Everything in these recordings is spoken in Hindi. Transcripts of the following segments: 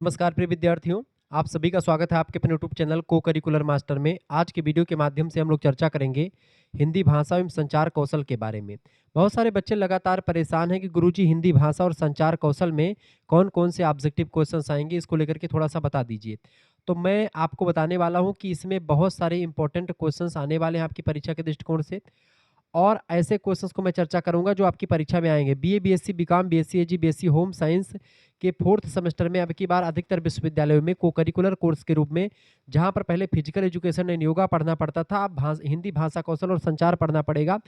नमस्कार प्रिय विद्यार्थियों, आप सभी का स्वागत है आपके अपने यूट्यूब चैनल को करिकुलर मास्टर में। आज की वीडियो के माध्यम से हम लोग चर्चा करेंगे हिंदी भाषा एवं संचार कौशल के बारे में। बहुत सारे बच्चे लगातार परेशान हैं कि गुरुजी हिंदी भाषा और संचार कौशल में कौन-कौन से ऑब्जेक्टिव क्वेश्चंस आएंगे, इसको लेकर के थोड़ा सा बता दीजिए। तो मैं आपको बताने वाला हूं कि इसमें बहुत सारे इंपॉर्टेंट क्वेश्चंस आने वाले हैं आपकी परीक्षा के दृष्टिकोण से। और ऐसे क्वेश्चंस को मैं चर्चा करूंगा जो आपकी परीक्षा में आएंगे। बीए, बीएससी, बीकॉम, बीएससी एजी, बीएससी होम साइंस के 4th सेमेस्टर में अब की बार अधिकतर विश्वविद्यालयों में को करिकुलर कोर्स के रूप में, जहां पर पहले फिजिकल एजुकेशन एंड योगा पढ़ना पड़ता था, अब हिंदी भाषा कौशल और संचार पढ़ना पड़ेगा।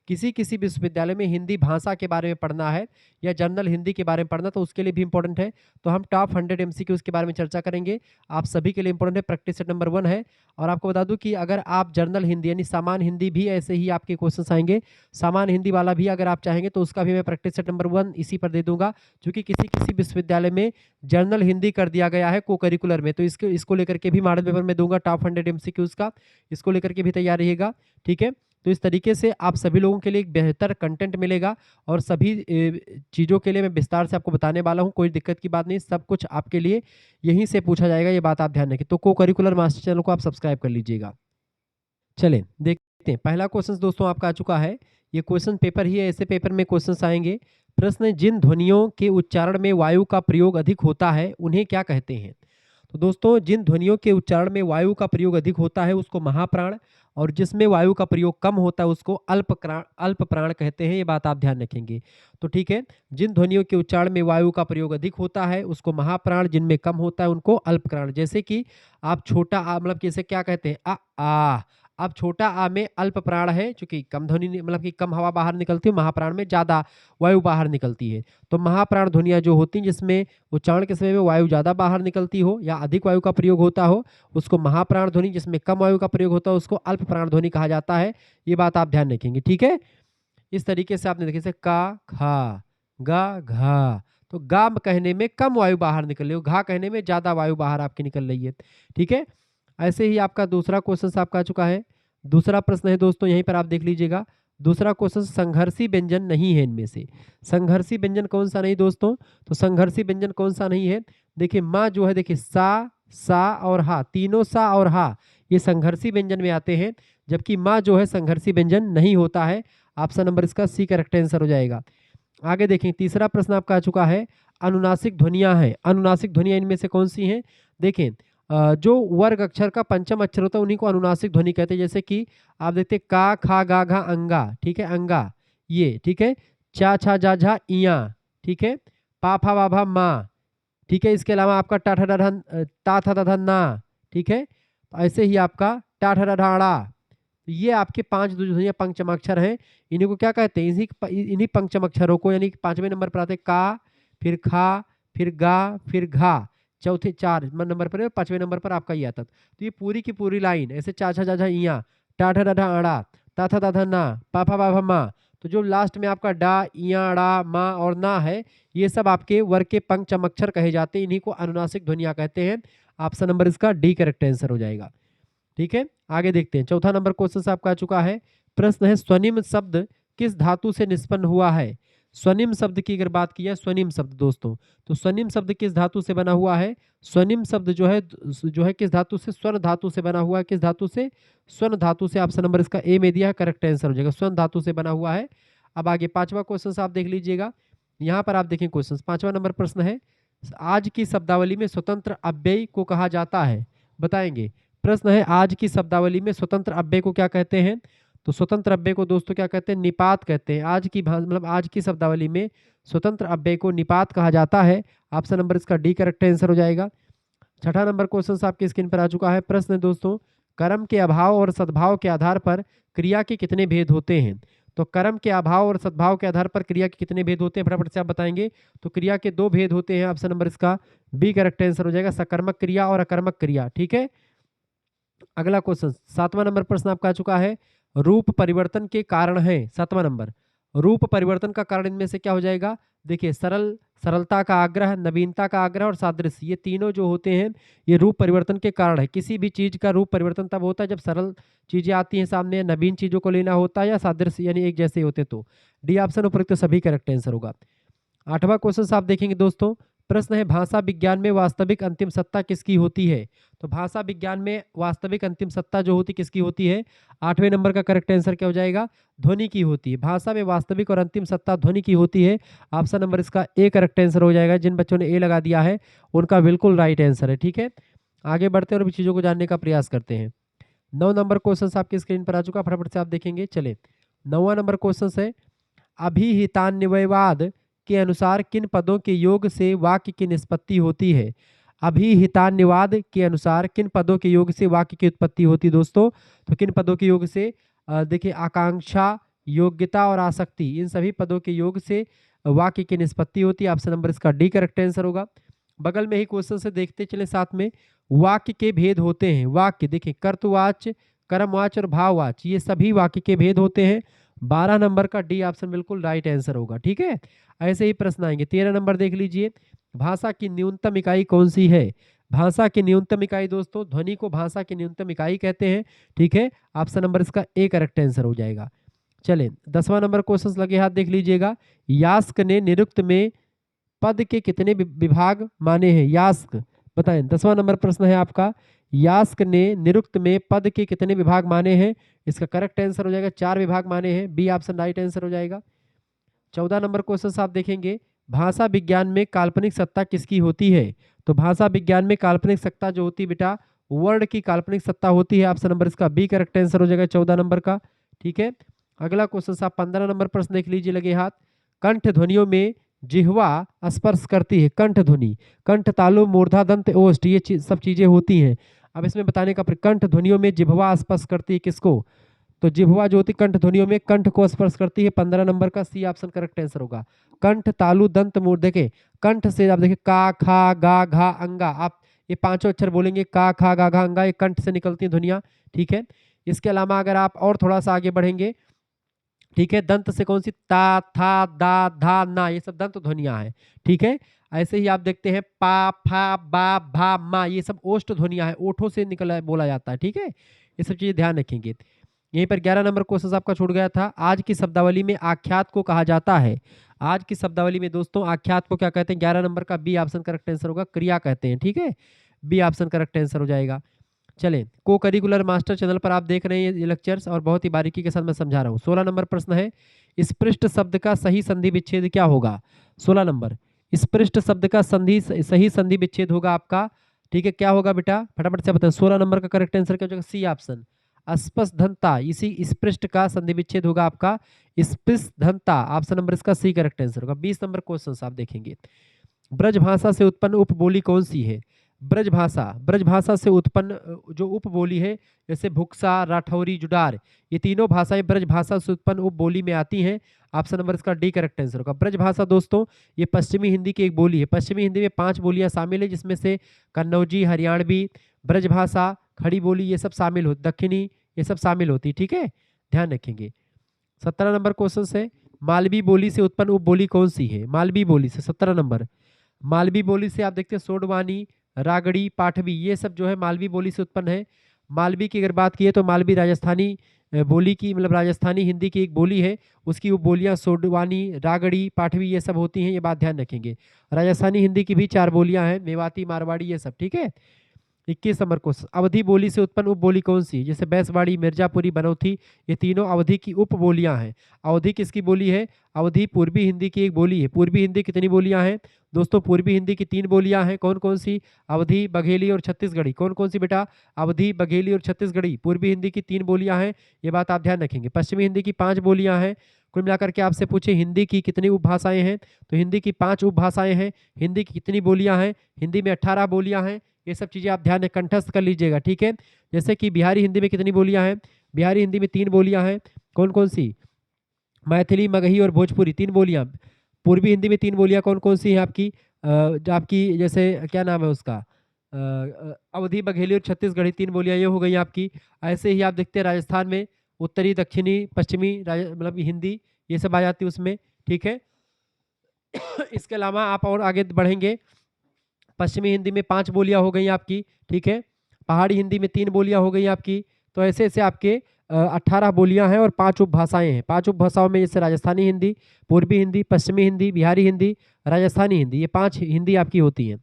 किसी किसी विश्वविद्यालय में हिंदी भाषा के बारे में पढ़ना है या जनरल हिंदी के बारे में पढ़ना, तो उसके लिए भी इंपॉर्टेंट है। तो हम टॉप 100 एमसीक्यूज के बारे में चर्चा करेंगे। आप सभी के लिए इंपॉर्टेंट है, प्रैक्टिस सेट नंबर 1 है। और आपको बता दूं कि अगर आप जनरल हिंदी यानी सामान्य हिंदी भी ऐसे ही आपके क्वेश्चन आएंगे। सामान्य हिंदी वाला भी अगर आप चाहेंगे तो उसका भी मैं प्रैक्टिस सेट नंबर 1 इसी पर दे दूंगा, क्योंकि किसी किसी विश्वविद्यालय में जनरल हिंदी कर दिया गया है को करिकुलर में। तो इसको लेकर के भी मॉडल पेपर में दूंगा टॉप 100 एमसीक्यूज का, इसको लेकर के भी तैयार रहिएगा। ठीक है, तो इस तरीके से आप सभी लोगों के लिए एक बेहतर कंटेंट मिलेगा और सभी चीज़ों के लिए मैं विस्तार से आपको बताने वाला हूं। कोई दिक्कत की बात नहीं, सब कुछ आपके लिए यहीं से पूछा जाएगा, ये बात आप ध्यान रखें। तो को करिकुलर मास्टर चैनल को आप सब्सक्राइब कर लीजिएगा। चलें देखते हैं। पहला क्वेश्चन दोस्तों आपका आ चुका है। ये क्वेश्चन पेपर ही है, ऐसे पेपर में क्वेश्चंस आएंगे। प्रश्न है, जिन ध्वनियों के उच्चारण में वायु का प्रयोग अधिक होता है उन्हें क्या कहते हैं? तो दोस्तों, जिन ध्वनियों के उच्चारण में वायु का प्रयोग अधिक होता है उसको महाप्राण, और जिसमें वायु का प्रयोग कम होता है उसको अल्प प्राण कहते हैं। ये बात आप ध्यान रखेंगे। तो ठीक है, जिन ध्वनियों के उच्चारण में वायु का प्रयोग अधिक होता है उसको महाप्राण, जिनमें कम होता है उनको अल्प प्राण। जैसे कि आप छोटा आ मतलब जैसे क्या कहते हैं, आ। अब छोटा आ में अल्प प्राण है, चूंकि कम ध्वनि मतलब कि कम हवा बाहर निकलती है, महाप्राण में ज्यादा वायु बाहर निकलती है। तो महाप्राण ध्वनियां जो होती हैं जिसमें उच्चारण के समय में वायु ज्यादा बाहर निकलती हो या अधिक वायु का प्रयोग होता हो उसको महाप्राण ध्वनि, जिसमें कम वायु का प्रयोग होता है उसको अल्प प्राण ध्वनि कहा जाता है। ये बात आप ध्यान रखेंगे। ठीक है, इस तरीके से आपने देखे जैसे का, खा, गा, घा। तो गा कहने में कम वायु बाहर निकल रही है, घा कहने में ज्यादा वायु बाहर आपकी निकल रही है। ठीक है, ऐसे ही आपका दूसरा क्वेश्चन आपका आ चुका है। दूसरा प्रश्न है दोस्तों, यहीं पर आप देख लीजिएगा। दूसरा क्वेश्चन, संघर्षी व्यंजन नहीं है इनमें से। संघर्षी व्यंजन कौन सा नहीं दोस्तों? तो संघर्षी व्यंजन कौन सा नहीं है? देखिए माँ जो है, देखिए सा और हा, तीनों सा और हा ये संघर्षी व्यंजन में आते हैं, जबकि माँ जो है संघर्षी व्यंजन नहीं होता है। ऑप्शन नंबर इसका सी करेक्ट आंसर हो जाएगा। आगे देखें, तीसरा प्रश्न आपका आ चुका है। अनुनासिक ध्वनियां हैं, अनुनासिक ध्वनियां इनमें से कौन सी हैं? देखें, जो वर्ग अक्षर का पंचम अक्षर होता है उन्हीं को अनुनासिक ध्वनि कहते हैं। जैसे कि आप देखते हैं का, खा, गा, घा, अंगा। ठीक है, अंगा ये। ठीक है, चा, छा, जा, झा, इया। ठीक है, पा, फा, वा, भा, मा। ठीक है, इसके अलावा आपका टा, ठा, डा, ढा, ता, था, धा, धा, ना। ठीक है, ऐसे ही आपका टा, ठा, डा, ढा, ड़ा। तो ये आपके 5 ध्वनियां पंचमाक्षर हैं। इन्हीं को क्या कहते हैं? इन्हीं पंचमाक्षरों को, यानी 5वें नंबर पर आते हैं का, फिर खा, फिर गा, फिर घा। चौथे 4 नंबर पर है, 5वें नंबर पर आपका ये आता। तो ये पूरी की पूरी लाइन ऐसे चा, छा, जा, झा, इया, टा, ठा, डा, ढा, अड़ा, ता, था, धा, धा, ना, पा, फा, बा, भा, मा। तो जो लास्ट में आपका डा, इया, ड़ा, मा और ना है, ये सब आपके वर्ग के पंचमाक्षर कहे जाते हैं। इन्हीं को अनुनासिक ध्वनियां कहते हैं। ऑप्शन नंबर इसका डी करेक्ट आंसर हो जाएगा। ठीक है, आगे देखते हैं। चौथा नंबर क्वेश्चन आपका आ चुका है। प्रश्न है, स्वनिम शब्द किस धातु से निष्पन्न हुआ है? स्वनिम शब्द की अगर बात की जाए, स्वनिम शब्द दोस्तों, तो स्वनिम शब्द किस धातु से बना हुआ है? स्वनिम शब्द जो है किस धातु से? स्वर्ण धातु से बना हुआ है। किस धातु से? स्वर्ण धातु से। ऑप्शन नंबर इसका ए में दिया है, करेक्ट आंसर हो जाएगा। स्वर्ण धातु से बना हुआ है। अब आगे पांचवा क्वेश्चन आप देख लीजिएगा। यहाँ पर आप देखें क्वेश्चन, पांचवा नंबर प्रश्न है, आज की शब्दावली में स्वतंत्र अव्यय को कहा जाता है, बताएंगे। प्रश्न है, आज की शब्दावली में स्वतंत्र अव्यय को क्या कहते हैं? तो स्वतंत्र अव्यय को दोस्तों क्या कहते हैं? निपात कहते हैं। मतलब आज की शब्दावली में स्वतंत्र अव्यय को निपात कहा जाता है। ऑप्शन नंबर इसका डी करेक्ट आंसर हो जाएगा। छठा नंबर क्वेश्चन आपकी स्क्रीन पर आ चुका है। प्रश्न है दोस्तों, कर्म के अभाव और सद्भाव के आधार पर क्रिया के कितने भेद होते हैं? तो कर्म के अभाव और सद्भाव के आधार पर क्रिया के कितने भेद होते हैं, फटाफट से आप बताएंगे। तो क्रिया के 2 भेद होते हैं। ऑप्शन नंबर इसका बी करेक्ट आंसर हो जाएगा, सकर्मक क्रिया और अकर्मक क्रिया। ठीक है, अगला क्वेश्चन, 7वां नंबर प्रश्न आपका आ चुका है। रूप परिवर्तन के कारण है, 7वां नंबर, रूप परिवर्तन का कारण इनमें से क्या हो जाएगा? देखिए, सरलता का आग्रह, नवीनता का आग्रह और सादृश्य, ये तीनों जो होते हैं ये रूप परिवर्तन के कारण है। किसी भी चीज का रूप परिवर्तन तब होता है जब सरल चीजें आती हैं सामने, नवीन चीजों को लेना होता है, या सादृश्य यानी एक जैसे होते। तो डी ऑप्शन उपयुक्त सभी करेक्ट आंसर होगा। 8वां क्वेश्चन आप देखेंगे दोस्तों, प्रश्न है भाषा विज्ञान में वास्तविक अंतिम सत्ता किसकी होती है? तो भाषा विज्ञान में वास्तविक अंतिम सत्ता जो होती किसकी होती है? 8वें नंबर का करेक्ट आंसर क्या हो जाएगा? ध्वनि की होती है। भाषा में वास्तविक और अंतिम सत्ता ध्वनि की होती है। ऑप्शन नंबर इसका ए करेक्ट आंसर हो जाएगा। जिन बच्चों ने ए लगा दिया है उनका बिल्कुल राइट आंसर है। ठीक है, आगे बढ़ते हैं और भी चीज़ों को जानने का प्रयास करते हैं। 9 नंबर क्वेश्चन आपकी स्क्रीन पर आ चुका, फटाफट से आप देखेंगे। चले 9वां नंबर क्वेश्चन है, अभिहितान्वयवाद के अनुसार किन पदों के योग से वाक्य की निष्पत्ति होती है? अभिहितान्वयवाद के अनुसार किन पदों के योग से वाक्य की उत्पत्ति होती है दोस्तों? तो किन पदों के योग से? देखिए, आकांक्षा, योग्यता और आसक्ति, इन सभी पदों के योग से वाक्य की निष्पत्ति होती है। ऑप्शन नंबर इसका डी करेक्ट आंसर होगा। बगल में ही क्वेश्चन से देखते चले साथ में। वाक्य के भेद होते हैं। वाक्य देखिए, कर्तवाच्य, कर्मवाच्य और भाववाच्य, ये सभी वाक्य के भेद होते हैं। 12 नंबर का डी ऑप्शन बिल्कुल राइट आंसर होगा। ठीक है, ऐसे ही प्रश्न आएंगे। 13 नंबर देख लीजिए, भाषा की न्यूनतम इकाई कौन सी है? भाषा की न्यूनतम इकाई दोस्तों, ध्वनि को भाषा की न्यूनतम इकाई कहते हैं। ठीक है, ऑप्शन नंबर इसका ए करेक्ट आंसर हो जाएगा। चले 10वां नंबर क्वेश्चन लगे हाथ देख लीजिएगा। यास्क ने निरुक्त में पद के कितने विभाग माने हैं? यास्क बताएं, 10वां नंबर प्रश्न है आपका। यास्क ने निरुक्त में पद के कितने विभाग माने हैं? इसका करेक्ट आंसर हो जाएगा 4 विभाग माने हैं। बी ऑप्शन राइट आंसर हो जाएगा। 14 नंबर क्वेश्चन आप देखेंगे, भाषा विज्ञान में काल्पनिक सत्ता किसकी होती है? तो भाषा विज्ञान में काल्पनिक सत्ता जो होती है बेटा, वर्ड की काल्पनिक सत्ता होती है। ऑप्शन नंबर इसका बी करेक्ट आंसर हो जाएगा 14 नंबर का। ठीक है, अगला क्वेश्चन आप 15 नंबर प्रश्न देख लीजिए लगे हाथ। कंठ ध्वनियों में जिह्वा स्पर्श करती है। कंठ ध्वनि, कंठ, तालु, मूर्धा, दंत, ओष्ठ, ये सब चीजें होती हैं। अब इसमें बताने का, कंठ ध्वनियों में जिह्वा स्पर्श करती है किसको? तो जिह्वा जो होती कंठ ध्वनियों में कंठ को स्पर्श करती है। 15 नंबर का सी ऑप्शन करेक्ट आंसर होगा। कंठ, तालु, दंत, मूर्ध, देखे कंठ से आप देखिए का, खा, गा, घा, अंगा, आप ये पांचों अक्षर बोलेंगे, का, खा, गा, घा, अंगा, ये कंठ से निकलती है ध्वनियां। ठीक है, इसके अलावा अगर आप और थोड़ा सा आगे बढ़ेंगे, ठीक है, दंत से कौन सी? ता, था, दा, धा, ना, ये सब दंत ध्वनियां हैं। ठीक है, ऐसे ही आप देखते हैं पा, फा, बा, भा, मा, ये सब ओष्ठ ध्वनियां हैं, ओठों से निकला बोला जाता है। ठीक है, ये सब चीजें ध्यान रखेंगे। यहीं पर 11 नंबर क्वेश्चन आपका छूट गया था। आज की शब्दावली में आख्यात को कहा जाता है। आज की शब्दावली में दोस्तों आख्यात को क्या कहते हैं? 11 नंबर का बी ऑप्शन करेक्ट आंसर होगा, क्रिया कहते हैं। ठीक है, बी ऑप्शन करेक्ट आंसर हो जाएगा। चलें, को करिकुलर मास्टर चैनल पर आप देख रहे हैं ये लेक्चर्स और बहुत ही बारीकी के साथ मैं समझा रहा हूँ। 16 नंबर प्रश्न है, स्पृष्ट शब्द का सही संधि विच्छेद क्या होगा? 16 नंबर, स्पृष्ट शब्द का सही संधि विच्छेद होगा आपका। ठीक है, क्या होगा बेटा, फटाफट से बताएं। 16 नंबर का करेक्ट आंसर क्या हो जाएगा? सी ऑप्शन, अस्पष्टधनता, इसी स्पृष्ट का संधि विच्छेद होगा आपका स्पृष्टधनता। ऑप्शन नंबर इसका सी करेक्ट आंसर होगा। 20 नंबर क्वेश्चन आप देखेंगे, ब्रज भाषा से उत्पन्न उपबोली कौन सी है? ब्रज भाषा से उत्पन्न जो उपबोली है, जैसे भुक्सा, राठौरी, जुडार, ये तीनों भाषाएं ब्रज भाषा से उत्पन्न उपबोली में आती हैं। ऑप्शन नंबर इसका डी करेक्ट आंसर होगा। ब्रज भाषा दोस्तों ये पश्चिमी हिंदी की एक बोली है। पश्चिमी हिंदी में 5 बोलियां शामिल है, जिसमें से कन्नौजी, हरियाणवी, ब्रज भाषा, खड़ी बोली, ये सब शामिल होती, दक्षिणी, ये सब शामिल होती है। ठीक है, ध्यान रखेंगे। 17 नंबर क्वेश्चन है, मालवी बोली से उत्पन्न उपबोली कौन सी है? मालवी बोली से 17 नंबर, मालवी बोली से आप देखते हैं सोडवानी, रागड़ी, पाठवी, ये सब जो है मालवी बोली से उत्पन्न है। मालवी की अगर बात की तो मालवी राजस्थानी बोली की, मतलब राजस्थानी हिंदी की एक बोली है। उसकी उपबोलियां सोडवानी, रागड़ी, पाठवी ये सब होती हैं, ये बात ध्यान रखेंगे। राजस्थानी हिंदी की भी 4 बोलियां हैं, मेवाती, मारवाड़ी, ये सब। ठीक है, 21 नंबर क्वेश्चन, अवधी बोली से उत्पन्न उपबोली कौन सी है? जैसे बैसवाड़ी, मिर्जापुरी, बनौथी, ये तीनों अवधी की उपबोलियां हैं। अवधी किसकी बोली है? अवधी पूर्वी हिंदी की एक बोली है। पूर्वी हिंदी कितनी बोलियां हैं दोस्तों? पूर्वी हिंदी की 3 बोलियां हैं। कौन कौन सी? अवधी, बघेली और छत्तीसगढ़ी। कौन कौन सी बेटा? अवधी, बघेली और छत्तीसगढ़ी, पूर्वी हिंदी की 3 बोलियां हैं। ये बात आप ध्यान रखेंगे। पश्चिमी हिंदी की 5 बोलियां हैं। कुल मिलाकर के आपसे पूछे हिंदी की कितनी उपभाषाएं हैं, तो हिंदी की 5 उपभाषाएं हैं। हिंदी की कितनी बोलियां हैं? हिंदी में 18 बोलियां हैं। ये सब चीज़ें आप ध्यान में कंठस्थ कर लीजिएगा। ठीक है, जैसे कि बिहारी हिंदी में कितनी बोलियां हैं? बिहारी हिंदी में 3 बोलियां हैं। कौन कौन सी? मैथिली, मगही और भोजपुरी, 3 बोलियां। पूर्वी हिंदी में 3 बोलियां कौन कौन सी है आपकी? जो आपकी जैसे क्या नाम है उसका, अवधी, बघेली और छत्तीसगढ़ी, 3 बोलियां ये हो गई आपकी। ऐसे ही आप देखते हैं राजस्थान में उत्तरी, दक्षिणी, पश्चिमी, मतलब हिंदी, ये सब आ जाती है उसमें। ठीक है, इसके अलावा आप और आगे बढ़ेंगे, पश्चिमी हिंदी में 5 बोलियां हो गई आपकी। ठीक है, पहाड़ी हिंदी में 3 बोलियां हो गई आपकी। तो ऐसे ऐसे आपके 18 बोलियां हैं और 5 उपभाषाएं हैं। 5 उपभाषाओं में जैसे राजस्थानी हिंदी, पूर्वी हिंदी, पश्चिमी हिंदी, बिहारी हिंदी, राजस्थानी हिंदी, ये 5 हिंदी आपकी होती हैं।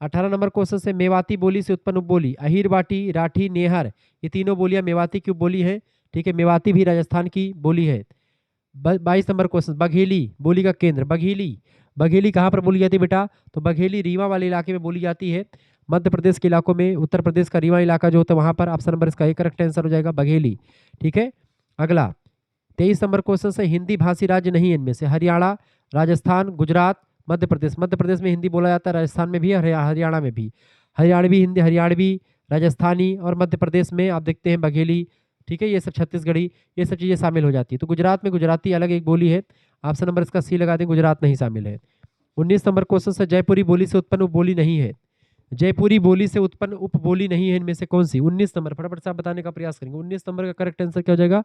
18 नंबर क्वेश्चन से मेवाती बोली से उत्पन्न उपबोली, अहीर बाटी, राठी, नेहर, ये तीनों बोलियां मेवाती की उपबोली है। ठीक है, मेवाती भी राजस्थान की बोली है। 22 नंबर क्वेश्चन, बघेली बोली का केंद्र, बघेली, बघेली कहाँ पर बोली जाती है बेटा? तो बघेली रीवा वाले इलाके में बोली जाती है। मध्य प्रदेश के इलाकों में, उत्तर प्रदेश का रीवा इलाका जो होता है वहां पर। ऑप्शन नंबर इसका एक करेक्ट आंसर हो जाएगा, बघेली। ठीक है, अगला 23 नंबर क्वेश्चन से हिंदी भाषी राज्य नहीं है इनमें से, हरियाणा, राजस्थान, गुजरात, मध्य प्रदेश। मध्य प्रदेश में हिंदी बोला जाता है, राजस्थान में भी, हरियाणा में भी। हरियाणवी हिंदी, हरियाणवी, राजस्थानी, और मध्य प्रदेश में आप देखते हैं बघेली। ठीक है, ये सब छत्तीसगढ़ी, ये सब चीज़ें शामिल हो जाती है। तो गुजरात में गुजराती अलग एक बोली है। ऑप्शन नंबर इसका सी लगा दें, गुजरात नहीं शामिल है। 19 नंबर क्वेश्चन से जयपुरी बोली से उत्पन्न उपबोली नहीं है, जयपुरी बोली से उत्पन्न उपबोली नहीं है इनमें से कौन सी? 19 नंबर, फटाफट से आप बताने का प्रयास करेंगे। 19 नंबर का करेक्ट आंसर क्या हो जाएगा?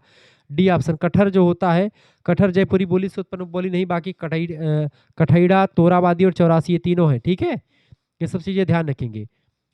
डी ऑप्शन, कटहर जो होता है, कटहर जयपुरी बोली से उत्पन्न उपबोली नहीं, बाकी कठैड़ा, तोराबादी और चौरासी ये तीनों है। ठीक है, ये सब चीजें ध्यान रखेंगे।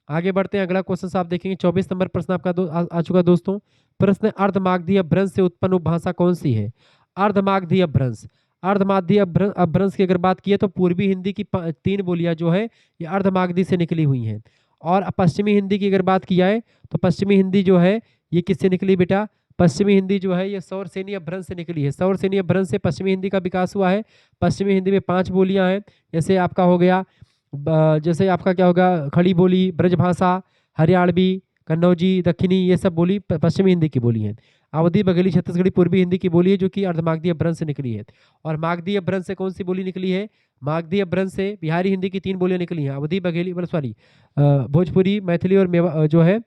आगे बढ़ते हैं, अगला क्वेश्चन आप देखेंगे 24 नंबर प्रश्न आपका आ चुका दोस्तों। प्रश्न, अर्धमागधी अपभ्रंश से उत्पन्न उपभाषा कौन सी है? अर्धमागधी अपभ्रंश, अर्धमागधी अपभ्रंश की अगर बात की है तो पूर्वी हिंदी की 3 बोलियां जो है ये अर्धमागधी से निकली हुई हैं। और पश्चिमी हिंदी की अगर बात की जाए तो पश्चिमी हिंदी जो है ये किससे निकली बेटा? पश्चिमी हिंदी जो है ये सौरसेनी अपभ्रंश से निकली है। सौरसेनी अपभ्रंश से पश्चिमी हिंदी का विकास हुआ है। पश्चिमी हिंदी में 5 बोलियां हैं, जैसे आपका हो गया जैसे आपका क्या होगा, खड़ी बोली, ब्रजभाषा, हरियाणवी, कन्नौजी, दक्षिणी, ये सब बोली पश्चिमी हिंदी की बोली है। अवधी, बघेली, छत्तीसगढ़ी पूर्वी हिंदी की बोली है जो कि अर्धमागधी अपभ्रंश से निकली है। और मागधी अपभ्रंश से कौन सी बोली निकली है? मागधी अपभ्रंश से बिहारी हिंदी की 3 बोलियां निकली हैं, अवधी, बघेली, मतलब सॉरी भोजपुरी, मैथिली और जो है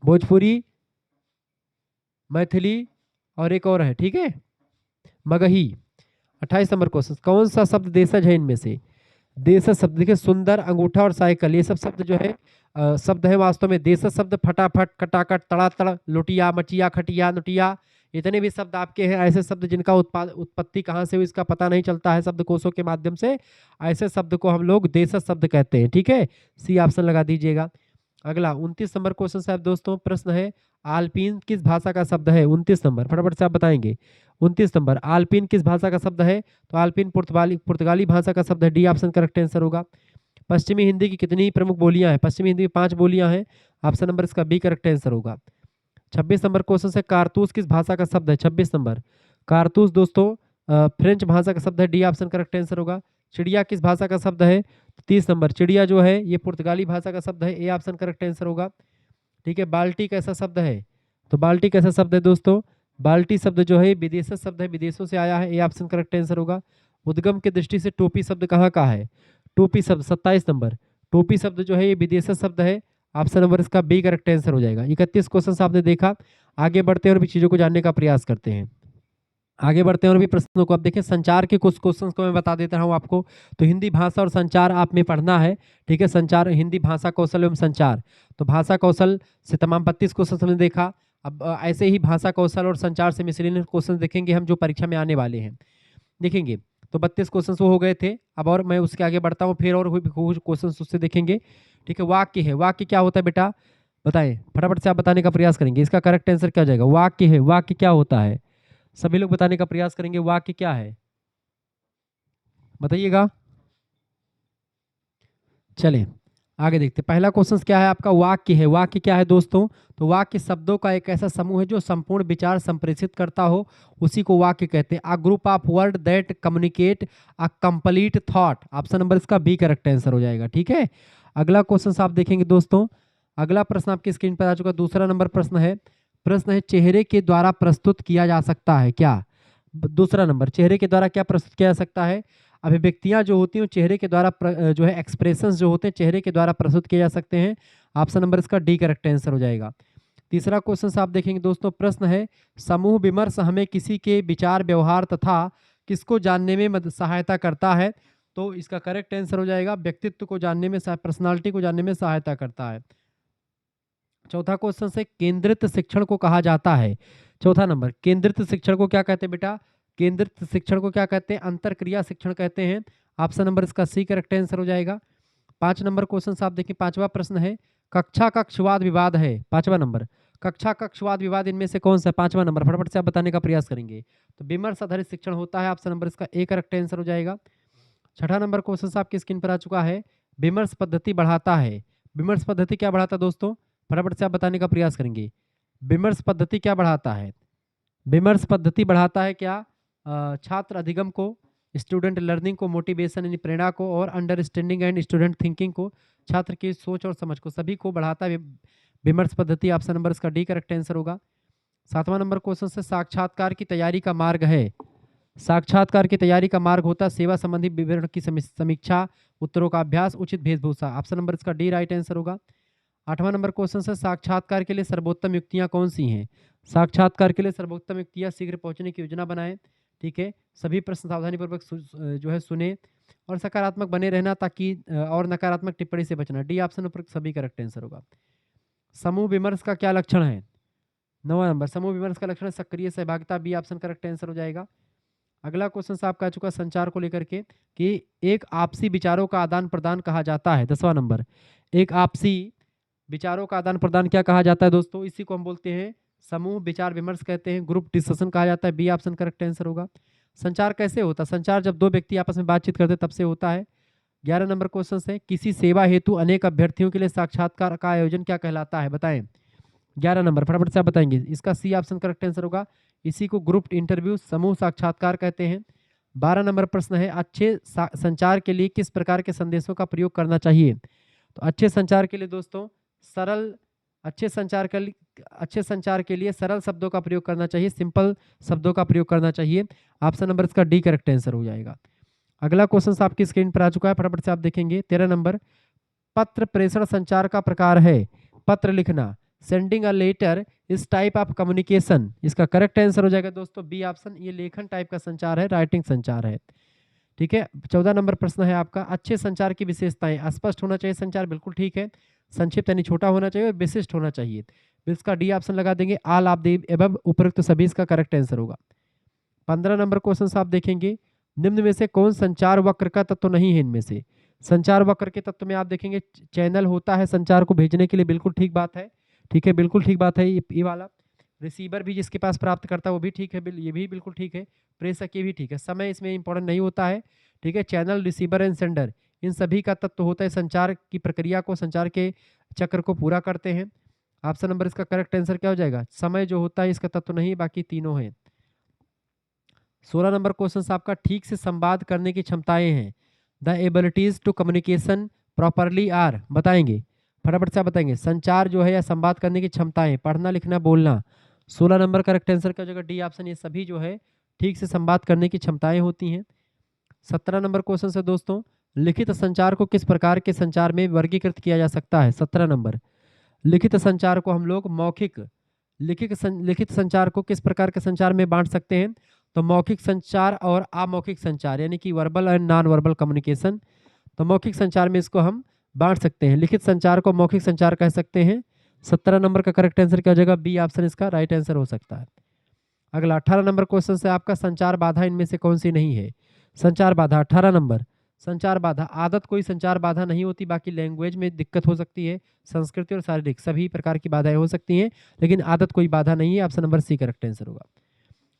भोजपुरी, मैथिली और एक और है। ठीक है, मगही। 28 नंबर क्वेश्चन, कौन सा शब्द देशज है इनमें से? देशज शब्द देखिए, सुंदर, अंगूठा और साइकिल, ये सब शब्द जो है शब्द है वास्तव में। देशज शब्द फटाफट, कटाकट, तड़ातड़, लुटिया, मचिया, खटिया, नुटिया, इतने भी शब्द आपके हैं ऐसे शब्द जिनका उत्पत्ति कहाँ से हुई इसका पता नहीं चलता है शब्दकोशों के माध्यम से, ऐसे शब्द को हम लोग देशज शब्द कहते हैं। ठीक है, सी ऑप्शन लगा दीजिएगा। अगला 29 नंबर क्वेश्चन साहब दोस्तों, प्रश्न है, आल्पीन किस भाषा का शब्द है? 29 नंबर, फटाफट से आप बताएंगे। 29 नंबर, आल्पीन किस भाषा का शब्द है? तो आल्पीन पुर्तगाली भाषा का शब्द है, डी ऑप्शन करेक्ट आंसर होगा। पश्चिमी हिंदी की कितनी प्रमुख बोलियां हैं? पश्चिमी हिंदी में 5 बोलियां हैं, ऑप्शन नंबर इसका बी करेक्ट आंसर होगा। 26 नंबर क्वेश्चन से, कारतूस किस भाषा का शब्द है? 26 नंबर, कारतूस दोस्तों फ्रेंच भाषा का शब्द है, डी ऑप्शन करेक्ट आंसर होगा। चिड़िया किस भाषा का शब्द है? 30 नंबर, चिड़िया जो है ये पुर्तगाली भाषा का शब्द है, ए ऑप्शन करेक्ट आंसर होगा। ठीक है, बाल्टी कैसा शब्द है? तो बाल्टी कैसा शब्द है दोस्तों? बाल्टी शब्द जो है विदेशी शब्द है, विदेशों से आया है, ए ऑप्शन करेक्ट आंसर होगा। उद्गम की दृष्टि से टोपी शब्द कहाँ का है? टोपी शब्द 27 नंबर, टोपी शब्द जो है ये विदेशी शब्द है, ऑप्शन नंबर इसका बी करेक्ट आंसर हो जाएगा। 31 क्वेश्चन आपने देखा। आगे बढ़ते हैं और भी चीजों को जानने का प्रयास करते हैं। आगे बढ़ते हैं और भी प्रश्नों को। अब देखिए, संचार के कुछ क्वेश्चंस को मैं बता देता हूं आपको। तो हिंदी भाषा और संचार आप में पढ़ना है। ठीक है, संचार, हिंदी भाषा कौशल एवं संचार। तो भाषा कौशल से तमाम 32 क्वेश्चन हमने देखा। अब ऐसे ही भाषा कौशल और संचार से मिसलेनियस क्वेश्चन देखेंगे हम जो परीक्षा में आने वाले हैं, देखेंगे। तो 32 क्वेश्चन वो हो गए थे। अब और मैं उसके आगे बढ़ता हूँ, फिर और कुछ क्वेश्चन उससे देखेंगे। ठीक है, वाक्य है, वाक्य क्या होता है बेटा? बताएं, फटाफट से आप बताने का प्रयास करेंगे। इसका करेक्ट आंसर क्या हो जाएगा? वाक्य है, वाक्य क्या होता है? सभी लोग बताने का प्रयास करेंगे, वाक्य क्या है, बताइएगा। चलें आगे देखते। पहला क्वेश्चन क्या है आपका? वाक्य है। वाक्य क्या है दोस्तों? तो वाक्य शब्दों का एक ऐसा समूह है जो संपूर्ण विचार संप्रेषित करता हो, उसी को वाक्य कहते हैं। A group of word that communicate a complete thought, option number इसका बी करेक्ट आंसर हो जाएगा। ठीक है, अगला क्वेश्चन आप देखेंगे दोस्तों। अगला प्रश्न आपकी स्क्रीन पर आ चुका, दूसरा नंबर प्रश्न है। प्रश्न है, चेहरे के द्वारा प्रस्तुत किया जा सकता है क्या? दूसरा नंबर, चेहरे के द्वारा क्या प्रस्तुत किया जा सकता है? अभिव्यक्तियां जो होती हैं चेहरे के द्वारा जो है एक्सप्रेशंस जो होते हैं चेहरे के द्वारा प्रस्तुत किए जा सकते हैं, ऑप्शन नंबर इसका डी करेक्ट आंसर हो जाएगा। तीसरा क्वेश्चन आप देखेंगे दोस्तों, प्रश्न है, समूह विमर्श हमें किसी के विचार, व्यवहार तथा किसको जानने में सहायता करता है? तो इसका करेक्ट आंसर हो जाएगा, व्यक्तित्व को जानने में, पर्सनालिटी को जानने में सहायता करता है। चौथा क्वेश्चन से, केंद्रित शिक्षण को कहा जाता है? चौथा नंबर, केंद्रित शिक्षण को क्या कहते हैं बेटा? केंद्रित शिक्षण को क्या कहते हैं? अंतरक्रिया शिक्षण कहते हैं, ऑप्शन नंबर इसका सी करेक्ट आंसर हो जाएगा। 5 नंबर क्वेश्चन आप देखिए, पांचवा प्रश्न है, कक्षा कक्षवाद विवाद है। 5वां नंबर, कक्षा, कक्ष, वाद विवाद इनमें से कौन सा है? 5वां नंबर, फटाफट से आप बताने का प्रयास करेंगे। तो विमर्श आधारित शिक्षण होता है, ऑप्शन नंबर इसका ए करेक्ट आंसर हो जाएगा। 6ठा नंबर क्वेश्चन आपकी स्क्रीन पर आ चुका है, विमर्श पद्धति बढ़ाता है। विमर्श पद्धति क्या बढ़ाता है दोस्तों? फटाफट से आप बताने का प्रयास करेंगे। विमर्श पद्धति क्या बढ़ाता है? विमर्श पद्धति बढ़ाता है क्या? छात्र अधिगम को, स्टूडेंट लर्निंग को, मोटिवेशन यानी प्रेरणा को, और अंडरस्टैंडिंग एंड स्टूडेंट थिंकिंग को, छात्र की सोच और समझ को, सभी को बढ़ाता है विमर्श पद्धति। ऑप्शन नंबर इसका डी करेक्ट आंसर होगा। 7वां नंबर क्वेश्चन से साक्षात्कार की तैयारी का मार्ग है। साक्षात्कार की तैयारी का मार्ग होता है सेवा संबंधी विवरण की समीक्षा, उत्तरों का अभ्यास, उचित वेशभूषा। ऑप्शन नंबर इसका डी राइट आंसर होगा। 8वां नंबर क्वेश्चन से साक्षात्कार के लिए सर्वोत्तम युक्तियां कौन सी हैं? साक्षात्कार के लिए सर्वोत्तम युक्तियां शीघ्र पहुंचने की योजना बनाएं। ठीक है, सभी प्रश्न सावधानीपूर्वक जो है सुने और सकारात्मक बने रहना, ताकि और नकारात्मक टिप्पणी से बचना। डी ऑप्शन पर सभी करेक्ट आंसर होगा। समूह विमर्श का क्या लक्षण है? 9वां नंबर, समूह विमर्श का लक्षण सक्रिय सहभागिता। बी ऑप्शन करेक्ट आंसर हो जाएगा। अगला क्वेश्चन आपका आ चुका संचार को लेकर के कि एक आपसी विचारों का आदान प्रदान कहा जाता है। 10वां नंबर, एक आपसी विचारों का आदान प्रदान क्या कहा जाता है दोस्तों? इसी को हम बोलते हैं समूह विचार विमर्श कहते हैं, ग्रुप डिस्कशन कहा जाता है। बी ऑप्शन करेक्ट आंसर होगा। संचार कैसे होता है? संचार जब दो व्यक्ति आपस में बातचीत करते तब से होता है। 11 नंबर क्वेश्चन है, किसी सेवा हेतु अनेक अभ्यर्थियों के लिए साक्षात्कार का आयोजन क्या कहलाता है? बताएं। 11 नंबर, फटाफट से आप बताएंगे। इसका सी ऑप्शन करेक्ट आंसर होगा। इसी को ग्रुप इंटरव्यू, समूह साक्षात्कार कहते हैं। 12 नंबर प्रश्न है, अच्छे संचार के लिए किस प्रकार के संदेशों का प्रयोग करना चाहिए? तो अच्छे संचार के लिए दोस्तों अच्छे संचार के लिए सरल शब्दों का प्रयोग करना चाहिए, सिंपल शब्दों का प्रयोग करना चाहिए। ऑप्शन नंबर इसका डी करेक्ट आंसर हो जाएगा। अगला क्वेश्चन आपकी स्क्रीन पर आ चुका है, फटाफट से आप देखेंगे। 13 नंबर, पत्र प्रेषण संचार का प्रकार है। पत्र लिखना, सेंडिंग अ लेटर इस टाइप ऑफ कम्युनिकेशन। इसका करेक्ट आंसर हो जाएगा दोस्तों बी ऑप्शन, ये लेखन टाइप का संचार है, राइटिंग संचार है। ठीक है, 14 नंबर प्रश्न है आपका, अच्छे संचार की विशेषताएं। स्पष्ट होना चाहिए संचार, बिल्कुल ठीक है। संक्षिप्त यानी छोटा होना चाहिए और विशिष्ट होना चाहिए। इसका डी ऑप्शन लगा देंगे। ऑल ऑफ द एबव, उपरोक्त सभी, इसका करेक्ट आंसर होगा। 15 नंबर क्वेश्चन आप देखेंगे, निम्न में से कौन संचार वक्र का तत्व नहीं है? इनमें से संचार वक्र के तत्व में आप देखेंगे चैनल होता है संचार को भेजने के लिए, बिल्कुल ठीक बात है। ठीक है, बिल्कुल ठीक बात है ये वाला। रिसीवर भी जिसके पास प्राप्त करता है वो भी ठीक है, ये भी बिल्कुल ठीक है। प्रेषक ये भी ठीक है। समय इसमें इंपॉर्टेंट नहीं होता है। ठीक है, चैनल, रिसीवर एंड सेंडर, इन सभी का तत्व होता है संचार की प्रक्रिया को, संचार के चक्र को पूरा करते हैं। ऑप्शन नंबर इसका करेक्ट आंसर क्या हो जाएगा? समय जो होता है इसका तत्व नहीं, बाकी तीनों हैं। 16 नंबर क्वेश्चन आपका, ठीक से संवाद करने की क्षमताएं हैं। The abilities to communication properly are, बताएंगे। फटाफट से आप बताएंगे। संचार जो है या संवाद करने की क्षमताएं, पढ़ना लिखना बोलना। 16 नंबर करेक्ट आंसर क्या हो जाएगा? डी ऑप्शन, ये सभी जो है ठीक से संवाद करने की क्षमताएं होती हैं। 17 नंबर क्वेश्चन से दोस्तों, लिखित संचार को किस प्रकार के संचार में वर्गीकृत किया जा सकता है? 17 नंबर, लिखित संचार को हम लोग लिखित संचार को किस प्रकार के संचार में बांट सकते हैं? तो मौखिक संचार और अमौखिक संचार, यानी कि verbal and non verbal communication. तो मौखिक संचार में इसको हम बांट सकते हैं। लिखित संचार को मौखिक संचार कह सकते हैं। 17 नंबर का करेक्ट आंसर क्या हो जाएगा? बी ऑप्शन इसका राइट आंसर हो सकता है। अगला 18 नंबर क्वेश्चन से आपका, संचार बाधा इनमें से कौन सी नहीं है? संचार बाधा 18 नंबर, संचार बाधा, आदत कोई संचार बाधा नहीं होती, बाकी लैंग्वेज में दिक्कत हो सकती है, संस्कृति और शारीरिक सभी प्रकार की बाधाएं हो सकती हैं, लेकिन आदत कोई बाधा नहीं है। Option number C correct answer होगा।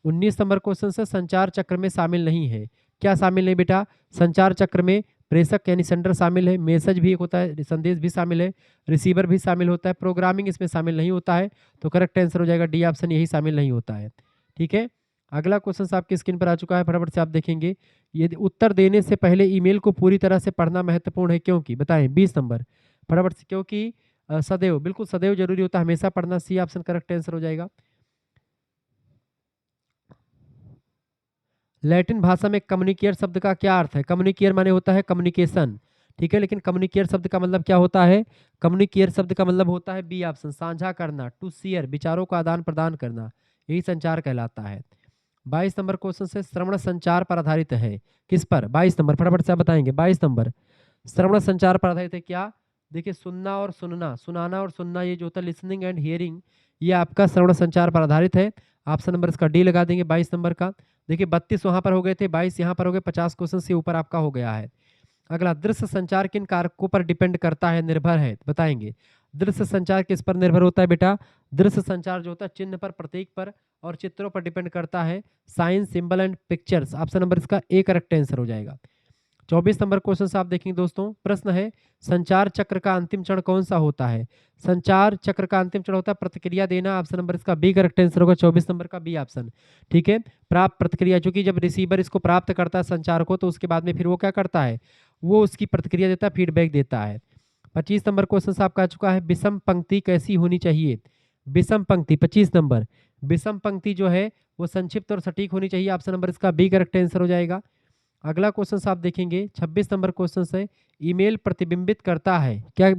19 नंबर क्वेश्चन से, संचार चक्र में शामिल नहीं है। क्या शामिल नहीं बेटा? संचार चक्र में प्रेषक यानी सेंडर शामिल है, मैसेज भी एक होता है, संदेश भी शामिल है, रिसीवर भी शामिल होता है, प्रोग्रामिंग इसमें शामिल नहीं होता है। तो करेक्ट आंसर हो जाएगा डी ऑप्शन, यही शामिल नहीं होता है। ठीक है, अगला क्वेश्चन आपकी स्क्रीन पर आ चुका है, फटाफट से आप देखेंगे। यदि उत्तर देने से पहले ईमेल को पूरी तरह से पढ़ना महत्वपूर्ण है, क्योंकि बताएं। 20 नंबर, फटाफट से, क्योंकि सदैव, बिल्कुल सदैव जरूरी होता है, हमेशा पढ़ना। सी ऑप्शन करेक्ट आंसर हो जाएगा। लैटिन भाषा में कम्युनिकेयर शब्द का क्या अर्थ है? कम्युनिकेयर माने होता है कम्युनिकेशन। ठीक है, लेकिन कम्युनिकेयर शब्द का मतलब क्या होता है? कम्युनिकेयर शब्द का मतलब होता है बी ऑप्शन, साझा करना, टू शेयर, विचारों का आदान प्रदान करना, यही संचार कहलाता है। 22 नंबर क्वेश्चन से, श्रवण संचार पर आधारित है, किस पर? 22 नंबर, फटाफट से आप बताएंगे। 22 नंबर, श्रवण संचार पर आधारित है क्या? देखिए, सुनना और सुनना, सुनाना और सुनना, ये जो होता है लिसनिंग एंड हियरिंग, ये आपका श्रवण संचार पर आधारित है। ऑप्शन नंबर इसका डी लगा देंगे 22 नंबर का। देखिए 32 वहां पर हो गए थे, 22 यहाँ पर हो गए, 50 क्वेश्चन से ऊपर आपका हो गया है। अगला, दृश्य संचार किन कारकों पर डिपेंड करता है, निर्भर है? बताएंगे। दृश्य संचार किस पर निर्भर होता है बेटा? दृश्य संचार जो होता है चिन्ह पर, प्रतीक पर और चित्रों पर डिपेंड करता है। Sign, symbol and pictures, option number इसका ए करेक्ट आंसर हो जाएगा। 24 नंबर क्वेश्चन से आप देखेंगे दोस्तों, प्रश्न है संचार चक्र का अंतिम चरण कौन सा होता है? संचार चक्र का अंतिम चरण होता है प्रतिक्रिया देना, ऑप्शन नंबर इसका बी करेक्ट आंसर होगा। 24 नंबर का बी ऑप्शन, ठीक है। प्राप्त प्रतिक्रिया, चूंकि जब रिसीवर इसको प्राप्त करता है संचार को, तो उसके बाद में फिर वो क्या करता है, वो उसकी प्रतिक्रिया देता है, फीडबैक देता है। 25 नंबर क्वेश्चन से आपका आ चुका है, विषम पंक्ति कैसी होनी चाहिए? विषम पंक्ति 25 नंबर, विषम पंक्ति जो है वो संक्षिप्त और सटीक होनी चाहिए, ऑप्शन नंबर इसका बी करेक्ट आंसर हो जाएगा। अगला क्वेश्चन से आप देखेंगे 26 नंबर क्वेश्चन से, ईमेल प्रतिबिंबित करता है, क्या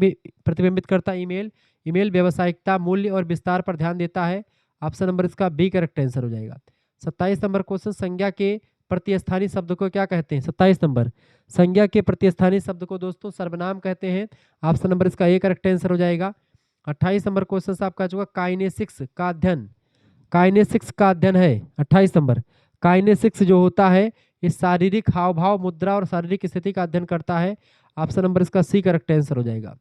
प्रतिबिंबित करता है ईमेल? ईमेल व्यावसायिकता, मूल्य और विस्तार पर ध्यान देता है, ऑप्शन नंबर इसका बी करेक्ट आंसर हो जाएगा। 27 नंबर क्वेश्चन, संज्ञा के प्रतिस्थानी शब्द को क्या कहते हैं? 27 नंबर, संज्ञा के प्रतिस्थानी शब्द को दोस्तों सर्वनाम कहते हैं, ऑप्शन नंबर इसका ए करेक्ट आंसर हो जाएगा। 28 नंबर क्वेश्चन से आपका चुका काइनेसिक्स का अध्ययन, काइनेसिक्स का अध्ययन है 28 नंबर। काइनेसिक्स जो होता है ये शारीरिक हाव भाव, मुद्रा और शारीरिक स्थिति का अध्ययन करता है, ऑप्शन नंबर इसका सी करेक्ट आंसर हो जाएगा।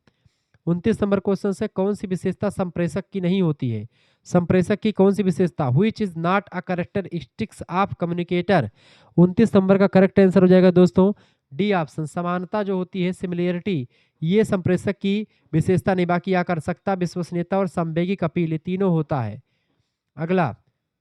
29 नंबर क्वेश्चन से, कौन सी विशेषता संप्रेषक की नहीं होती है? संप्रेषक की कौन सी विशेषता, which is not a characteristics of communicator? 29 number का करेक्ट आंसर हो जाएगा दोस्तों डी ऑप्शन, समानता जो होती है, सिमिलरिटी, ये संप्रेषक की विशेषता नहीं, बाकी आकर्षकता, विश्वसनीयता और संवेगिक अपील, ये तीनों होता है। अगला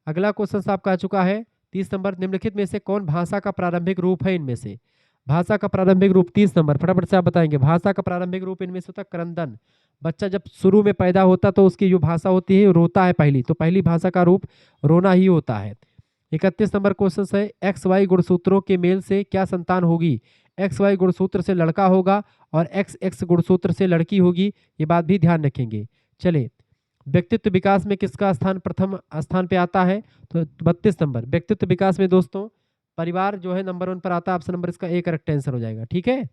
अगला क्वेश्चन आपका आ चुका है 30 नंबर, निम्नलिखित में से कौन भाषा का प्रारंभिक रूप है? इनमें से भाषा का प्रारंभिक रूप 30 नंबर, फटाफट से आप बताएंगे। भाषा का प्रारंभिक रूप इनमें से होता है क्रंदन। बच्चा जब शुरू में पैदा होता तो उसकी जो भाषा होती है रोता है पहली, तो पहली भाषा का रूप रोना ही होता है। 31 नंबर क्वेश्चन है, एक्स वाई गुणसूत्रों के मेल से क्या संतान होगी? एक्स वाई गुणसूत्र से लड़का होगा और एक्स एक्स गुणसूत्र से लड़की होगी, ये बात भी ध्यान रखेंगे। चले, व्यक्तित्व विकास में किसका स्थान प्रथम स्थान पे आता है? तो 32 नंबर, व्यक्तित्व विकास में दोस्तों परिवार जो है नंबर 1 पर आता है, ऑप्शन नंबर इसका ए करेक्ट आंसर हो जाएगा, ठीक है।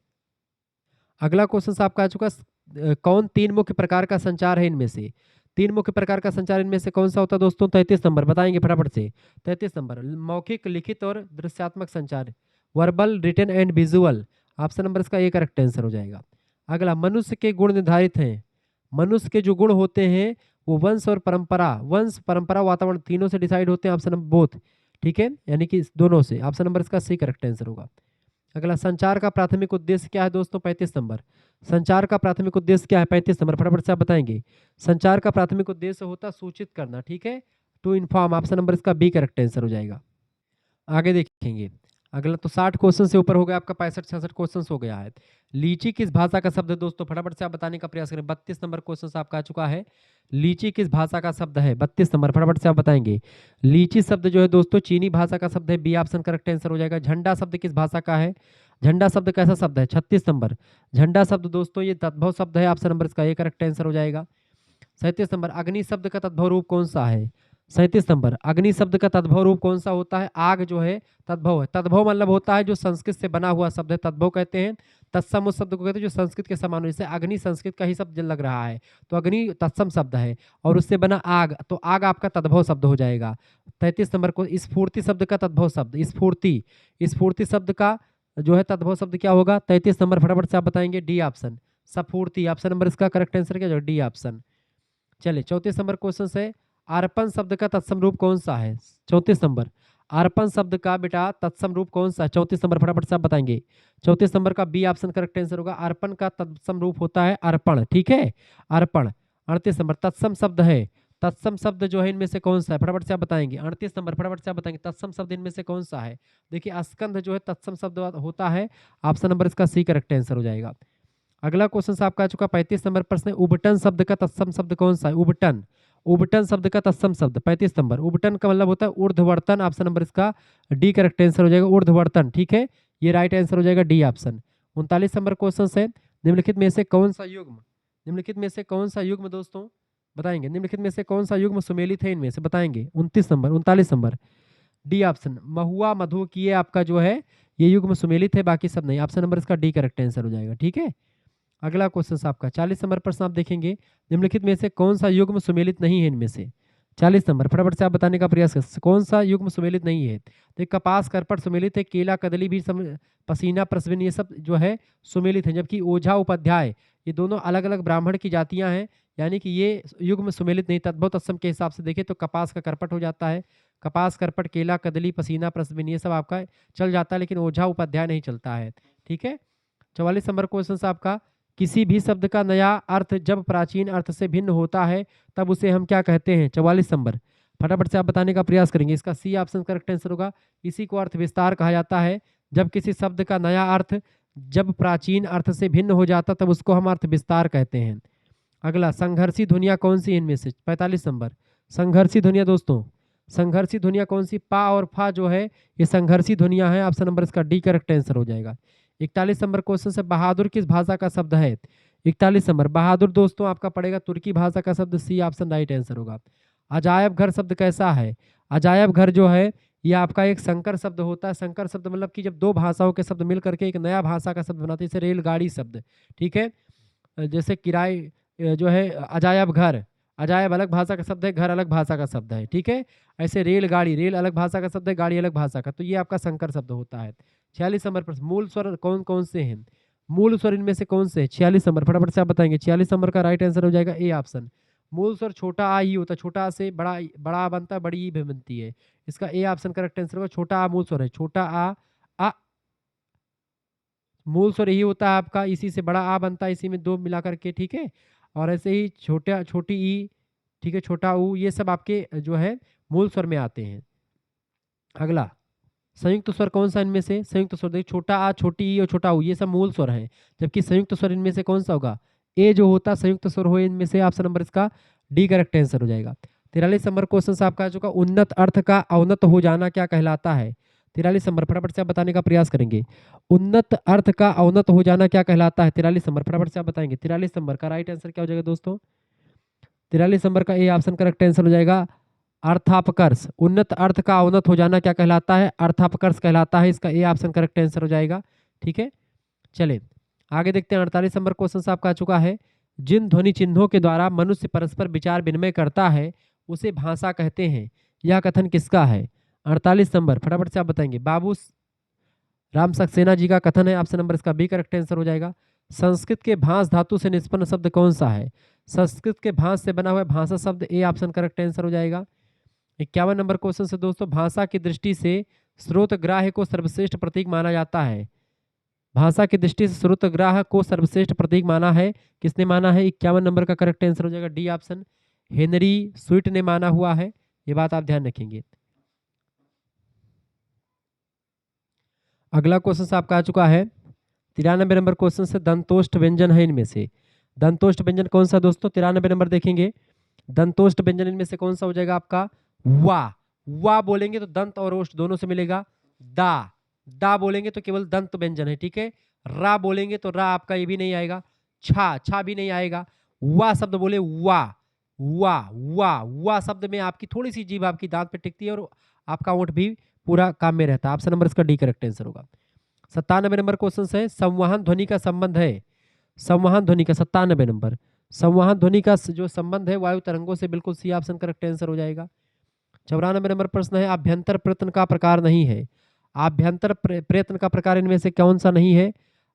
अगला क्वेश्चन आपका आ चुका, कौन 3 मुख्य प्रकार का संचार है इनमें से? 3 मुख्य प्रकार का संचार इनमें से कौन सा होता है दोस्तों? 33 नंबर, बताएंगे फटाफट से। 33 नंबर, मौखिक, लिखित और दृश्यात्मक संचार, verbal, written and visual, option number इसका ए करेक्ट आंसर हो जाएगा। अगला, मनुष्य के गुण निर्धारित हैं, मनुष्य के जो गुण होते हैं वो वंश और परंपरा, वंश परंपरा वातावरण तीनों से डिसाइड होते हैं, ऑप्शन नंबर बोथ, ठीक है, यानी कि दोनों से, ऑप्शन नंबर इसका सी करेक्ट आंसर होगा। अगला, संचार का प्राथमिक उद्देश्य क्या है दोस्तों? 35 नंबर, संचार का प्राथमिक उद्देश्य क्या है? 35 नंबर, फटाफट से आप बताएंगे। संचार का प्राथमिक उद्देश्य होता है सूचित करना, ठीक है, टू इन्फॉर्म, ऑप्शन नंबर इसका बी करेक्ट आंसर हो जाएगा। आगे देखेंगे, अगला तो 60 क्वेश्चन से ऊपर हो गया आपका, 65-66 क्वेश्चन हो गया है। लीची किस भाषा का शब्द है दोस्तों? फटाफट से आप बताने का प्रयास करें। 32 नंबर क्वेश्चन आपका आ चुका है, लीची किस भाषा का शब्द है? 32 नंबर, फटाफट से आप बताएंगे। लीची शब्द जो है दोस्तों चीनी भाषा का शब्द है, बी ऑप्शन करेक्ट आंसर हो जाएगा। झंडा शब्द किस भाषा का है? झंडा शब्द कैसा शब्द है? 36 नंबर, झंडा शब्द दोस्तों ये तद्भव शब्द है, ऑप्शन नंबर इसका ए करेक्ट आंसर हो जाएगा। 37 नंबर, अग्नि शब्द का तद्भव रूप कौन सा है? 37 नंबर, अग्नि शब्द का तद्भव रूप कौन सा होता है? आग जो है तद्भव है, तद्भव मतलब होता है जो संस्कृत से बना हुआ शब्द है, तद्भव कहते हैं। तत्सम उस शब्द को कहते हैं जो संस्कृत के समान हो, जैसे अग्नि संस्कृत का ही शब्द लग रहा है, तो अग्नि तत्सम शब्द है और उससे बना आग, तो आग आपका तद्भव शब्द हो जाएगा। 33 नंबर को, स्फूर्ति शब्द का तद्भव शब्द, स्फूर्ति, स्फूर्ति शब्द का जो है तद्भव शब्द क्या होगा? 33 नंबर, फटाफट से आप बताएंगे। डी ऑप्शन, स्फूर्ति, ऑप्शन नंबर इसका करेक्ट आंसर क्या, डी ऑप्शन। चलिए 34 नंबर क्वेश्चन है, अर्पण शब्द का तत्सम रूप कौन सा है? 34 नंबर, अर्पण शब्द का बेटा तत्सम रूप कौन सा है? 34 नंबर, फटाफट से आप बताएंगे। 34 नंबर का बी ऑप्शन करेक्ट आंसर होगा, अर्पण का तत्सम रूप होता है अर्पण, ठीक है, अर्पण। 38 नंबर, तत्सम शब्द है, तत्सम शब्द जो है इनमें से कौन सा है? फटाफट से आप बताएंगे। 38 नंबर, फटाफट से आप बताएंगे, तत्सम शब्द इनमें से कौन सा है? देखिए स्कंध जो है तत्सम शब्द होता है, ऑप्शन नंबर इसका सी करेक्ट आंसर हो जाएगा। अगला क्वेश्चन आपका आ चुका 35 नंबर प्रश्न है, उबटन शब्द का तत्सम शब्द कौन सा है? उबटन, उबटन शब्द का तत्सम शब्द 35 नंबर, उबटन का मतलब होता है ऊर्ध्ववर्तन, ऑप्शन नंबर इसका डी करेक्ट आंसर हो जाएगा, ऊर्ध्ववर्तन, ठीक है, ये राइट आंसर हो जाएगा, डी ऑप्शन। 39 नंबर क्वेश्चन है, निम्नलिखित में से कौन सा युग्म, निम्नलिखित में से कौन सा युग्म दोस्तों बताएंगे, निम्नलिखित में से कौन सा युग्म सुमेलित है इनमें से? बताएंगे। 29 नंबर, 39 नंबर, डी ऑप्शन, महुआ मधु की ये आपका जो है ये युग्म सुमेलित है, बाकी सब नहीं, ऑप्शन नंबर इसका डी करेक्ट आंसर हो जाएगा, ठीक है। अगला क्वेश्चन आपका 40 नंबर प्रश्न आप देखेंगे, निम्नलिखित में से कौन सा युग्म सुमेलित नहीं है इनमें से? 40 नंबर, फटाफट से आप बताने का प्रयास करें, कौन सा युग्म सुमेलित नहीं है? तो कपास करपट सुमेलित है, केला कदली भी पसीना प्रस्विन ये सब जो है सुमेलित है, जबकि ओझा उपाध्याय ये दोनों अलग अलग ब्राह्मण की जातियां हैं, यानी कि ये युग्म सुमेलित नहीं। तद्भव तत्सम के हिसाब से देखें तो कपास का करपट हो जाता है। कपास, करपट, केला, कदली, पसीना, प्रस्विन ये सब आपका चल जाता है, लेकिन ओझा उपाध्याय नहीं चलता है। ठीक है। 44 नंबर क्वेश्चन आपका, किसी भी शब्द का नया अर्थ जब प्राचीन अर्थ से भिन्न होता है तब उसे हम क्या कहते हैं? 44 नंबर फटाफट से आप बताने का प्रयास करेंगे। इसका सी ऑप्शन करेक्ट आंसर होगा। इसी को अर्थ विस्तार कहा जाता है। जब किसी शब्द का नया अर्थ जब प्राचीन अर्थ से भिन्न हो जाता तब उसको हम अर्थ विस्तार कहते हैं। अगला, संघर्षी ध्वनियाँ कौन सी इनमें से? 45 नंबर, संघर्षी ध्वनियाँ दोस्तों, संघर्षी ध्वनियाँ कौन सी? पा और फा जो है ये संघर्षी ध्वनियाँ हैं। ऑप्शन नंबर इसका डी करेक्ट आंसर हो जाएगा। 41 नंबर क्वेश्चन से, बहादुर किस भाषा का शब्द है? 41 नंबर, बहादुर दोस्तों आपका पड़ेगा तुर्की भाषा का शब्द। सी ऑप्शन राइट आंसर होगा। अजायब घर शब्द कैसा है? अजायब घर जो है ये आपका एक संकर शब्द होता है। संकर शब्द मतलब कि जब दो भाषाओं के शब्द मिल करके एक नया भाषा का शब्द बनाते हैं, जैसे रेलगाड़ी शब्द। ठीक है। जैसे किराए जो है अजायब घर, अजायब अलग भाषा का शब्द है, घर अलग भाषा का शब्द है। ठीक है। ऐसे रेलगाड़ी, रेल अलग भाषा का शब्द है, गाड़ी अलग भाषा का, तो ये आपका संकर शब्द होता है। 46 नंबर प्रश्न, मूल स्वर कौन कौन से हैं? मूल स्वर इनमें से कौन से हैं? 46 नंबर फटाफट से आप बताएंगे। 46 नंबर का राइट आंसर हो जाएगा ए ऑप्शन। मूल स्वर छोटा आ ही होता है। छोटा आ से बड़ा आ बनता है, बड़ी ई भी बनती है। इसका ए ऑप्शन करेक्ट आंसर होगा। छोटा आ मूल स्वर है। छोटा आ मूल स्वर यही होता है आपका, इसी से बड़ा आ बनता है, इसी में दो मिला करके। ठीक है। और ऐसे ही छोटी ई, ठीक है, छोटा ऊ, ये सब आपके जो है मूल स्वर में आते हैं। अगला, संयुक्त स्वर कौन सा इनमें से? संयुक्त स्वर देखिए, छोटा आ, छोटी ई और छोटा ऊ ये सब मूल स्वर हैं, जबकि संयुक्त स्वर इनमें से कौन सा होगा? ए जो होता है संयुक्त स्वर हो इनमें से। ऑप्शन नंबर इसका डी करेक्ट आंसर हो जाएगा। 43 नंबर क्वेश्चन से आपका आ चुका, उन्नत अर्थ का अवनत हो जाना क्या कहलाता है? 43 नंबर फटाफट से आप बताने का प्रयास करेंगे। उन्नत अर्थ का अवनत हो जाना क्या कहलाता है? 43 नंबर फटाफट से आप बताएंगे। 43 नंबर का राइट आंसर क्या हो जाएगा दोस्तों? 43 नंबर का ए ऑप्शन करेक्ट आंसर हो जाएगा, अर्थापकर्ष। उन्नत अर्थ का अवनत हो जाना क्या कहलाता है? अर्थापकर्ष कहलाता है। इसका ए ऑप्शन करेक्ट आंसर हो जाएगा। ठीक है। चले आगे देखते हैं। 48 नंबर क्वेश्चन से आपका आ चुका है, जिन ध्वनि चिन्हों के द्वारा मनुष्य परस्पर विचार विनिमय करता है उसे भाषा कहते हैं। यह कथन किसका है? 48 नंबर फटाफट से आप बताएंगे। बाबू राम सक्सेना जी का कथन है। ऑप्शन नंबर इसका बी करेक्ट आंसर हो जाएगा। संस्कृत के भांस धातु से निष्पन्न शब्द कौन सा है? संस्कृत के भांस से बना हुआ भाषा शब्द। ए ऑप्शन करेक्ट आंसर हो जाएगा। 51 नंबर क्वेश्चन से दोस्तों, भाषा की दृष्टि से स्रोतग्राह्य को सर्वश्रेष्ठ प्रतीक माना जाता है। भाषा की दृष्टि से स्रोतग्राह्य को सर्वश्रेष्ठ प्रतीक माना है। किसने माना है? 51 नंबर का करेक्ट आंसर हो जाएगा डी ऑप्शन, हेनरी स्वीट ने माना हुआ है। ये बात आप ध्यान रखेंगे। अगला क्वेश्चन आपका आ चुका है 93 नंबर क्वेश्चन से, दंतोष्ठ व्यंजन है इनमें से। दंतोष्ठ व्यंजन कौन सा दोस्तों? 93 नंबर देखेंगे। दंतोष्ठ व्यंजन इनमें से कौन सा हो जाएगा आपका? वा। वा बोलेंगे तो दंत और ओष्ठ दोनों से मिलेगा। दा, दा बोलेंगे तो केवल दंत व्यंजन है। ठीक है। रा बोलेंगे तो रा आपका ये भी नहीं आएगा। छा, छा भी नहीं आएगा। वा शब्द बोले, वा वा वा वा शब्द में आपकी थोड़ी सी जीभ आपकी दांत पे टिकती है और आपका ओंठ भी पूरा काम में रहता है। ऑप्शन नंबर इसका डी करेक्ट आंसर होगा। 97 नंबर क्वेश्चन है, संवहन ध्वनि का संबंध है। संवहन ध्वनि का 97 नंबर, संवहन ध्वनि का जो संबंध है वायु तरंगों से, बिल्कुल सी ऑप्शन करेक्ट आंसर हो जाएगा। 94 नंबर प्रश्न है, आभ्यंतर प्रयत्न का प्रकार नहीं है। आभ्यंतर प्रयत्न का प्रकार इनमें से कौन सा नहीं है?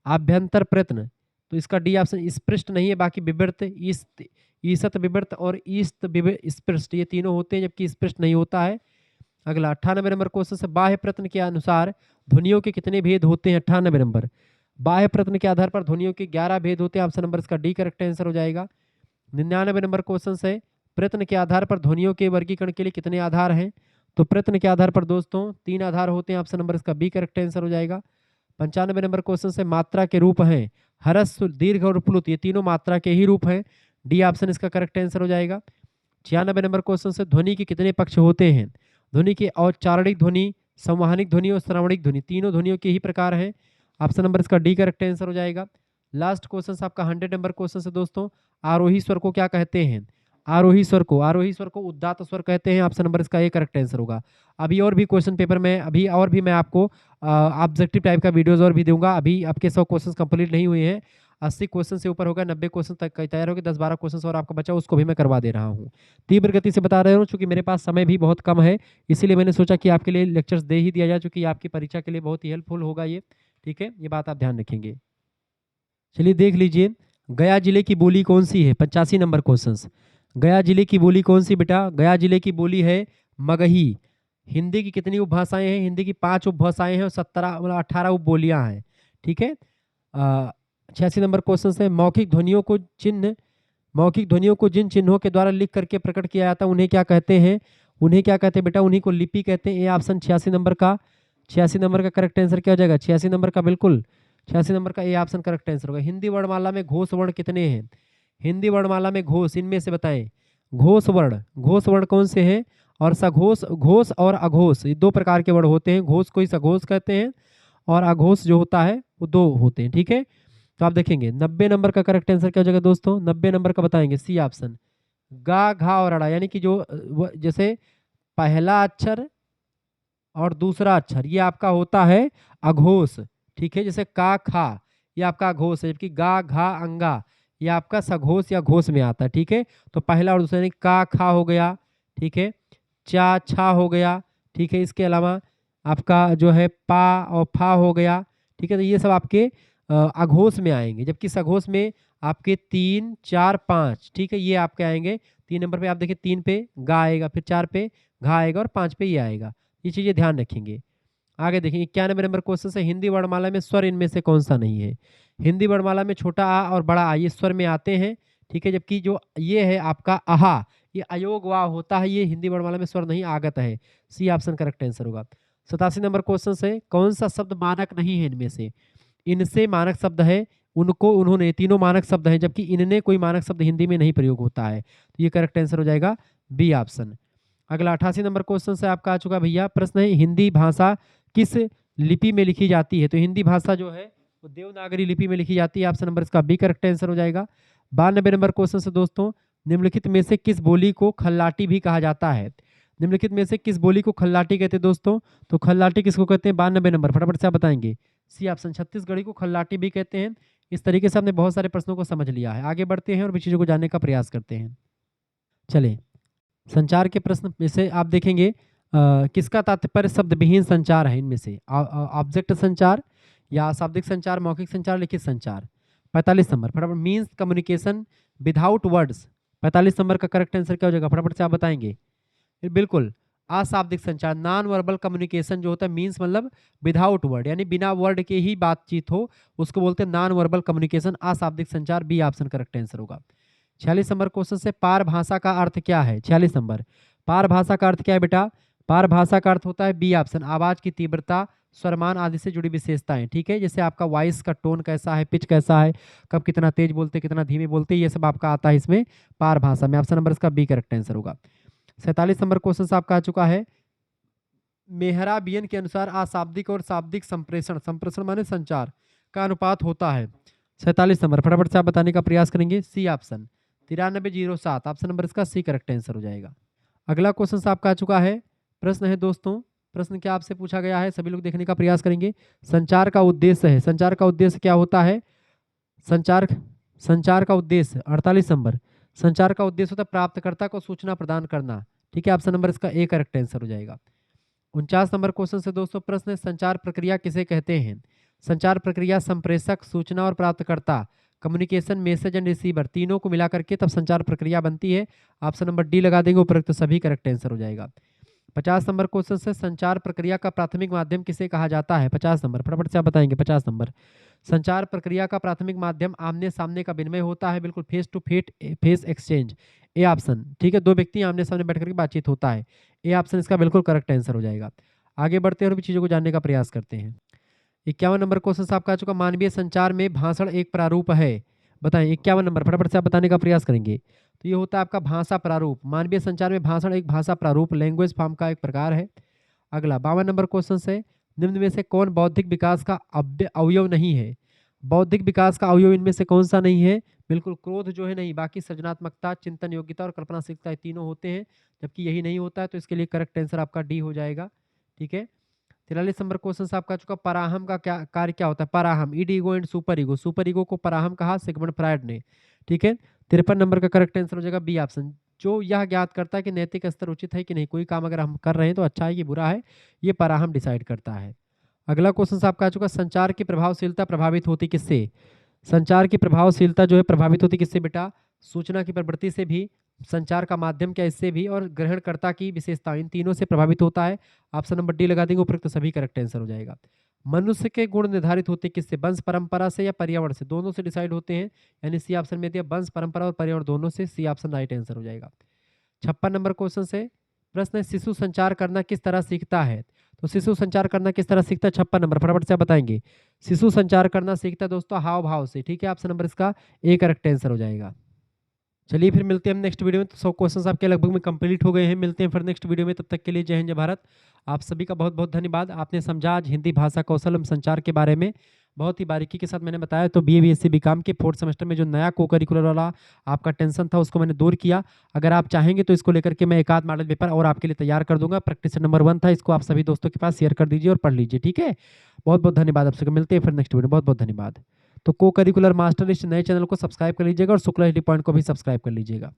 आभ्यंतर प्रयत्न, तो इसका डी ऑप्शन स्पृष्ट नहीं है। बाकी विवृत, ईसत विवृत और ईस्त स्पृष्ट ये तीनों होते हैं, जबकि स्पृष्ट नहीं होता है। अगला 98 नंबर क्वेश्चन से, बाह्य प्रयत्न के अनुसार ध्वनियों के कितने भेद होते हैं? 98 नंबर, बाह्य प्रयत्न के आधार पर ध्वनियों के 11 भेद होते हैं। ऑप्शन नंबर इसका डी करेक्ट आंसर हो जाएगा। 99 नंबर क्वेश्चन से, प्रयत्न के आधार पर ध्वनियों के वर्गीकरण के लिए कितने आधार हैं? तो प्रयत्न के आधार पर दोस्तों 3 आधार होते हैं। ऑप्शन नंबर इसका बी करेक्ट आंसर हो जाएगा। 95 नंबर क्वेश्चन से, मात्रा के रूप हैं ह्रस्व, दीर्घ और प्लुत, ये तीनों मात्रा के ही रूप हैं। डी ऑप्शन इसका करेक्ट आंसर हो जाएगा। 96 नंबर क्वेश्चन से, ध्वनि के कितने पक्ष होते हैं? ध्वनि के औच्चारणिक ध्वनि, संवहनिक ध्वनि और श्रवणिक ध्वनि, तीनों ध्वनियों के ही प्रकार हैं। ऑप्शन नंबर इसका डी करेक्ट आंसर हो जाएगा। लास्ट क्वेश्चन आपका 100 नंबर क्वेश्चन से दोस्तों, आरोही स्वर को क्या कहते हैं? आरोही स्वर को उदात्त स्वर कहते हैं। ऑप्शन नंबर इसका ए करेक्ट आंसर होगा। अभी और भी क्वेश्चन पेपर में और भी मैं आपको ऑब्जेक्टिव टाइप का वीडियोस और भी दूंगा। अभी आपके 100 क्वेश्चन कंप्लीट नहीं हुए हैं। 80 क्वेश्चन से ऊपर होगा, 90 क्वेश्चन तक तैयार होगी। 10-12 क्वेश्चन और आपका बचा, उसको भी मैं करवा दे रहा हूँ। तीव्र गति से बता रहा हूँ चूंकि मेरे पास समय भी बहुत कम है, इसीलिए मैंने सोचा कि आपके लिए लेक्चर्स दे ही दिया जाए, चूंकि आपकी परीक्षा के लिए बहुत ही हेल्पफुल होगा ये। ठीक है, ये बात आप ध्यान रखेंगे। चलिए देख लीजिए, गया जिले की बोली कौन सी है? 85 नंबर क्वेश्चन। गया जिले की बोली कौन सी बेटा? गया जिले की बोली है मगही। हिंदी की कितनी उपभाषाएं हैं? हिंदी की 5 उपभाषाएं हैं और 17 मतलब 18 उपबोलियां हैं। ठीक है। 86 नंबर क्वेश्चन है, मौखिक ध्वनियों को जिन चिन्हों के द्वारा लिख करके प्रकट किया जाता है उन्हें क्या कहते हैं? उन्हें क्या कहते हैं बेटा? उन्हीं को लिपि कहते हैं। ये ऑप्शन 86 नंबर का करेक्ट आंसर क्या हो जाएगा? 86 नंबर का, बिल्कुल 86 नंबर का ए ऑप्शन करेक्ट आंसर होगा। हिंदी वर्णमाला में घोष वर्ण कितने हैं? हिंदी वर्णमाला में घोष, इनमें से बताएं। घोष वर्ण कौन से हैं? और सघोष, घोष और अघोष, ये 2 प्रकार के वर्ण होते हैं। घोष को ही सघोष कहते हैं और अघोष जो होता है वो 2 होते हैं। ठीक है। तो आप देखेंगे 90 नंबर का करेक्ट आंसर क्या हो जाएगा दोस्तों? 90 नंबर का बताएंगे सी ऑप्शन। गा, घा और अड़ा, यानी कि जो जैसे पहला अक्षर और दूसरा अक्षर ये आपका होता है अघोष। ठीक है। जैसे का, खा ये आपका अघोष है, जबकि गा, घा, अंगा ये आपका सघोष या घोष में आता है। ठीक है। तो पहला और दूसरा यानी का, खा हो गया। ठीक है। चा, छा हो गया। ठीक है। इसके अलावा आपका जो है पा और फा हो गया। ठीक है। तो ये सब आपके अघोष में आएंगे, जबकि सघोष में आपके 3, 4, 5। ठीक है। ये आपके आएंगे। 3 नंबर पे आप देखिए 3 पे गा आएगा, फिर 4 पे घा आएगा और 5 पे ये आएगा। ये चीज़ें ध्यान रखेंगे। आगे देखिए 91 नंबर क्वेश्चन से, हिंदी वर्णमाला में स्वर इनमें से कौन सा नहीं है? हिंदी वर्णमाला में छोटा आ और बड़ा आ ये स्वर में आते हैं। ठीक है। जबकि जो ये है आपका आहा, ये अयोग वाह होता है, ये हिंदी वर्णमाला में स्वर नहीं आगत है। सी ऑप्शन करेक्ट आंसर होगा। 87 नंबर क्वेश्चन से, कौन सा शब्द मानक नहीं है इनमें से? इनसे मानक शब्द है, उनको, उन्होंने, तीनों मानक शब्द हैं, जबकि इनने कोई मानक शब्द हिंदी में नहीं प्रयोग होता है। तो ये करेक्ट आंसर हो जाएगा बी ऑप्शन। अगला 88 नंबर क्वेश्चन से आपका आ चुका भैया। प्रश्न है, हिंदी भाषा किस लिपि में लिखी जाती है? तो हिंदी भाषा जो है वो देवनागरी लिपि में लिखी जाती है। ऑप्शन नंबर इसका बी करेक्ट आंसर हो जाएगा। 92 नंबर क्वेश्चन से दोस्तों, निम्नलिखित में से किस बोली को खल्लाटी भी कहा जाता है? निम्नलिखित में से किस बोली को खल्लाटी कहते हैं दोस्तों? तो खल्लाटी किसको कहते हैं? 92 नंबर, फटाफट से आप बताएंगे। सी ऑप्शन, छत्तीसगढ़ी को खल्लाटी भी कहते हैं। इस तरीके से आपने बहुत सारे प्रश्नों को समझ लिया है। आगे बढ़ते हैं और भी चीज़ों को जानने का प्रयास करते हैं। चलें, संचार के प्रश्न में से आप देखेंगे किसका तात्पर्य शब्द विहीन संचार है? इनमें से ऑब्जेक्ट संचार या शाब्दिक संचार, मौखिक संचार, लिखित संचार। 45 नंबर, फटाफट, means communication without words. 45 number का करेक्ट आंसर क्या हो जाएगा? फटाफट से आप बताएंगे। बिल्कुल, अशाब्दिक संचार, नॉन वर्बल कम्युनिकेशन जो होता है, मीन्स मतलब विदाउट वर्ड, यानी बिना वर्ड के ही बातचीत हो, उसको बोलते हैं नॉन वर्बल कम्युनिकेशन, अशाब्दिक संचार। बी ऑप्शन करेक्ट आंसर होगा। 46 नंबर क्वेश्चन से, पार भाषा का अर्थ क्या है? 46 नंबर, पार भाषा का अर्थ क्या है बेटा? पार भाषा का अर्थ होता है बी ऑप्शन, आवाज की तीव्रता, स्वरमान आदि से जुड़ी विशेषताएं। ठीक है। जैसे आपका वॉइस का टोन कैसा है, पिच कैसा है, कब कितना तेज बोलते, कितना धीमे बोलते, ये सब आपका आता है इसमें पार भाषा में। ऑप्शन नंबर इसका बी करेक्ट आंसर होगा। 47 नंबर क्वेश्चन से आपका आ चुका है, मेहराबियन के अनुसार अशाब्दिक और शाब्दिक संप्रेषण, संप्रेषण माने संचार, का अनुपात होता है। 47 नंबर, फटाफट से आप बताने का प्रयास करेंगे। सी ऑप्शन 9307, ऑप्शन नंबर इसका सी करेक्ट आंसर हो जाएगा। अगला क्वेश्चन से आपका आ चुका है। प्रश्न है दोस्तों, प्रश्न क्या आपसे पूछा गया है, सभी लोग देखने का प्रयास करेंगे। संचार का उद्देश्य है, संचार का उद्देश्य क्या होता है? संचार संचार का उद्देश्य 48 नंबर, संचार का उद्देश्य होता है प्राप्तकर्ता को सूचना प्रदान करना। ठीक है। ऑप्शन नंबर इसका ए करेक्ट आंसर हो जाएगा। 49 नंबर क्वेश्चन से दोस्तों प्रश्न है, संचार प्रक्रिया किसे कहते हैं? संचार प्रक्रिया संप्रेषक, सूचना और प्राप्तकर्ता, कम्युनिकेशन, मैसेज एंड रिसीवर, तीनों को मिला करके तब संचार प्रक्रिया बनती है। ऑप्शन नंबर डी लगा देंगे, उपरोक्त तो सभी करेक्ट आंसर हो जाएगा। 50 नंबर क्वेश्चन से, संचार प्रक्रिया का प्राथमिक माध्यम किसे कहा जाता है? 50 नंबर, फटाफट से आप बताएंगे। 50 नंबर, संचार प्रक्रिया का प्राथमिक माध्यम आमने सामने का विनिमय होता है, बिल्कुल, face to face exchange. A option. ठीक है। 2 व्यक्ति आमने सामने बैठ करके बातचीत होता है। ए ऑप्शन इसका बिल्कुल करेक्ट आंसर हो जाएगा। आगे बढ़ते हैं और भी चीज़ों को जानने का प्रयास करते हैं। 51 नंबर क्वेश्चन से आपका आ चुका, मानवीय संचार में भाषण एक प्रारूप है। बताएं 51 नंबर, फटाफट से आप बताने का प्रयास करेंगे। तो ये होता है आपका भाषा प्रारूप। मानवीय संचार में भाषण एक भाषा प्रारूप, लैंग्वेज फॉर्म का एक प्रकार है। अगला 52 नंबर क्वेश्चन से, निम्न में से कौन बौद्धिक विकास का अवयव नहीं है? बौद्धिक विकास का अवयव इनमें से कौन सा नहीं है? बिल्कुल, क्रोध जो है नहीं, बाकी सृजनात्मकता, चिंतन योग्यता और कल्पनाशीलता, ये तीनों होते हैं, जबकि यही नहीं होता है। तो इसके लिए करेक्ट आंसर आपका डी हो जाएगा। ठीक है। 43 नंबर क्वेश्चन से आपका चुका, पराहम का क्या कार्य क्या होता है? पराहम, id ego and super ego, super ego को पराहम कहा सिगमंड फ्रायड ने। ठीक है। 53 नंबर का करेक्ट आंसर हो जाएगा बी ऑप्शन, जो यह ज्ञात करता है कि नैतिक स्तर उचित है कि नहीं, कोई काम अगर हम कर रहे हैं तो अच्छा है कि बुरा है, ये पराहम डिसाइड करता है। अगला क्वेश्चन से आपका आ चुका, संचार की प्रभावशीलता प्रभावित होती किससे? संचार की प्रभावशीलता जो है प्रभावित होती किससे बेटा? सूचना की प्रवृत्ति से भी, संचार का माध्यम क्या इससे भी, और ग्रहणकर्ता की विशेषता, इन तीनों से प्रभावित होता है। ऑप्शन नंबर डी लगा देंगे, उपयुक्त सभी करेक्ट आंसर हो जाएगा। मनुष्य के गुण निर्धारित होते किससे? वंश परंपरा से या पर्यावरण से? दोनों से डिसाइड होते हैं, यानी सी ऑप्शन में दिया वंश परंपरा और पर्यावरण दोनों से, सी ऑप्शन राइट आंसर हो जाएगा। 56 नंबर क्वेश्चन से प्रश्न है, शिशु संचार करना किस तरह सीखता है? तो शिशु संचार करना किस तरह सीखता है? 56 नंबर फटाफट से आप बताएंगे। शिशु संचार करना सीखता है दोस्तों हाव भाव से, ठीक है, ऑप्शन नंबर इसका ए करेक्ट आंसर हो जाएगा। चलिए फिर मिलते हैं हम नेक्स्ट वीडियो में। तो 100 क्वेश्चंस आपके लगभग में कंप्लीट हो गए हैं। मिलते हैं फिर नेक्स्ट वीडियो में, तब तक के लिए जय हिंद जय भारत। आप सभी का बहुत बहुत धन्यवाद। आपने समझा आज हिंदी भाषा कौशल एवं संचार के बारे में, बहुत ही बारीकी के साथ मैंने बताया। तो बीए बीएससी बीकॉम के 4th सेमेस्टर में जो नया को करिकुलर वाला आपका टेंशन था उसको मैंने दूर किया। अगर आप चाहेंगे तो इसको लेकर के मैं एक आध मॉडल पेपर और आपके लिए तैयार कर दूंगा। प्रैक्टिस नंबर 1 था, इसको आप सभी दोस्तों के पास शेयर कर दीजिए और पढ़ लीजिए, ठीक है। बहुत बहुत धन्यवाद आप सबको, मिलते हैं फिर नेक्स्ट वीडियो। बहुत बहुत धन्यवाद। तो को करिकुलर मास्टर इस नए चैनल को सब्सक्राइब कर लीजिएगा और शुक्ला पॉइंट को भी सब्सक्राइब कर लीजिएगा।